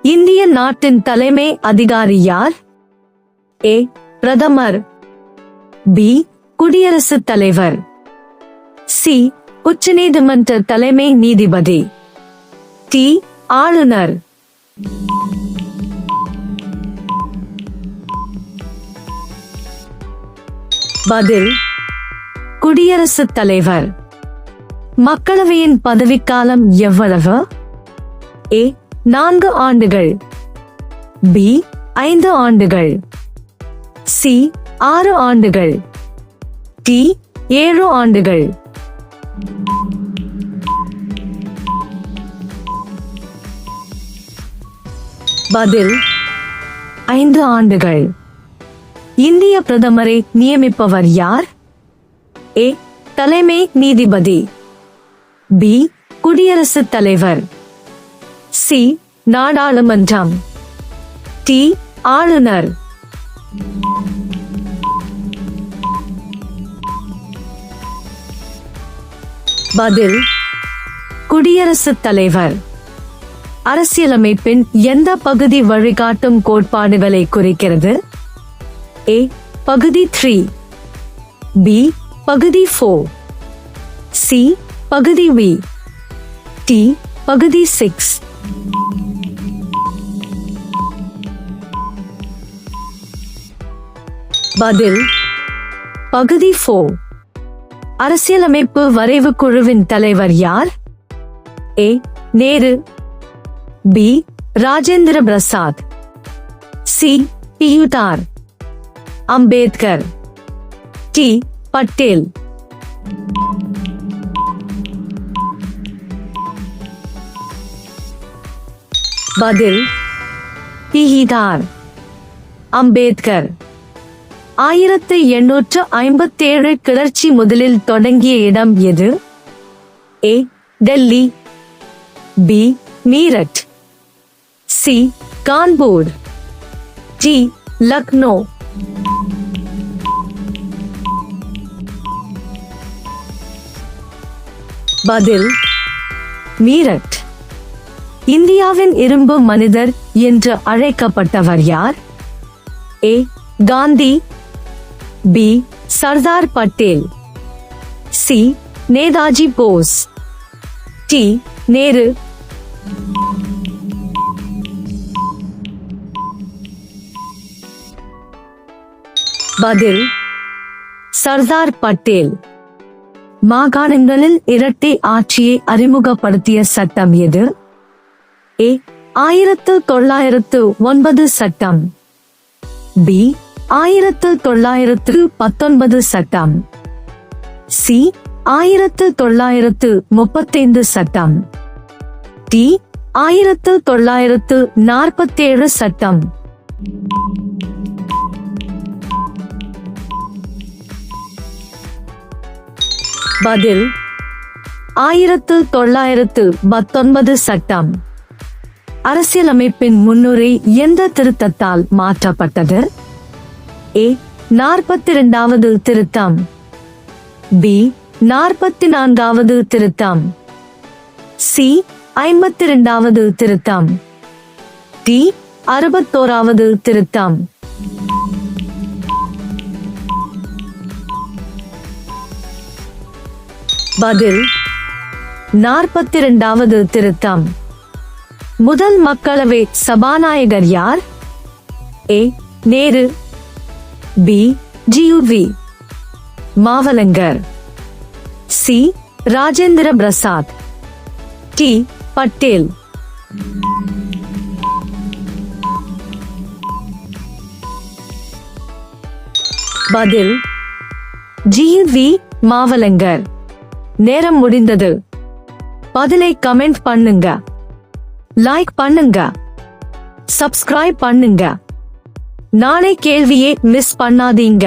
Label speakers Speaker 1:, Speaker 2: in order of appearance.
Speaker 1: இந்திய நாட்டின் தலைமை அதிகாரி யார்? ஏ பிரதமர், பி குடியரசுத் தலைவர், சி உச்சநீதிமன்ற தலைமை நீதிபதி, டி ஆளுநர். பதில் குடியரசுத் தலைவர். மக்களவையின் பதவிக்காலம் எவ்வளவு? ஏ 4 ஆண்டுகள், பி 5 ஆண்டுகள், சி 6 ஆண்டுகள், டி 7 ஆண்டுகள். பதில் 5 ஆண்டுகள். இந்திய பிரதமரை நியமிப்பவர் யார்? ஏ தலைமை நீதிபதி, பி குடியரசுத் தலைவர், சி நாடாளுமன்றம், டி ஆளுநர். பதில் குடியரசுத் தலைவர். அரசியலமைப்பின் எந்த பகுதி வழிகாட்டும் கோட்பாடுகளை குறிக்கிறது? ஏ பகுதி 3, பி பகுதி 4, சி பகுதி வி, டி பகுதி 6. பதில் பகுதி 4. அரசியலமைப்பு வரைவு குழுவின் தலைவர் யார்? A Nehru, B Rajendra Prasad, C பியூட்டார் அம்பேத்கர், டி பட்டேல். பதில் பியூட்டார் அம்பேத்கர். 1857 கிளர்ச்சி முதலில் தொடங்கிய இடம் எது? A Delhi, B Meerut, C Kanpur, D Lucknow. பதில் மீரட். இந்தியாவின் இரும்பு மனிதர் என்று அழைக்கப்பட்டவர் யார்? A Gandhi, B Sardar Patel, C Netaji Bose, D Nehru. பதில் சர்தார் பட்டேல். மாகாணங்களில் இரட்டை ஆட்சியை அறிமுகப்படுத்திய சட்டம் எது? ஏ 1909 சட்டம், பி 1919 சட்டம், சி 1935 சட்டம், டி 1947 சட்டம். பதில் 1919 சட்டம். அரசியலமைப்பின் முன்னுரை எந்த திருத்தத்தால் மாற்றப்பட்டது? ஏ 42வது திருத்தம், பி 44வது திருத்தம், சி 52வது திருத்தம், டி 61வது திருத்தம். பதில் 42வது திருத்தம். முதல் மக்களவை சபாநாயகர் யார்? A Nehru, B GV Mavalankar, C Rajendra Prasad, D Patel. பதில் ஜியுவி மாவலங்கர். நேரம் முடிந்தது. பதிலை கமெண்ட் பண்ணுங்க, லைக் பண்ணுங்க, சப்ஸ்கிரைப் பண்ணுங்க. நாளை கேள்வியை மிஸ் பண்ணாதீங்க.